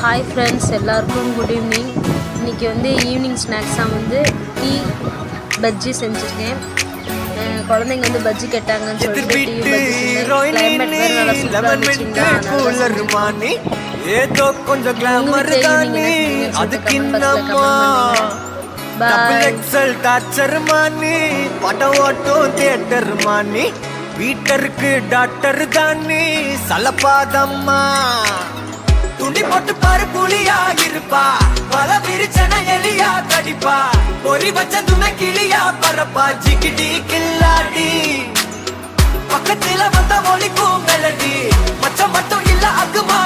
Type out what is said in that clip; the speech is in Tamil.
ஹாய் ஃப்ரெண்ட்ஸ், எல்லாருக்கும் குட் ஈவினிங். இன்றைக்கி வந்து ஈவினிங் ஸ்நாக்ஸாக வந்து டீ பஜ்ஜி செஞ்சுருக்கேன். குழந்தைங்க வந்து பஜ்ஜி கேட்டாங்கன்னு சொல்லிட்டு டீ பஜ்ஜி செஞ்சேன். கிளைமேட் வேறு நல்லா சூப்பராக இருந்துச்சுங்களா, ஏதோ கொஞ்சம் கிளாமர் தானே அதுக்கு என்னம்மா டபுள் எக்ஸல் டார்ச்சர் மானி படம் ஓட்டும் தியேட்டர் மானி வீட்டருக்கு டாக்டர் தானே சலப்பாதம்மா துண்டி போட்டு பாரு புலியா இருப்பா பல விரிச்சன எலியா கடிப்பா பொறி வச்ச துணை கிளியா பரப்பா ஜிகிடி கில்லாடி பக்கத்துல வந்த ஒளிக்கும் மெலடி மச்சம் மட்டும் இல்ல அக்குமா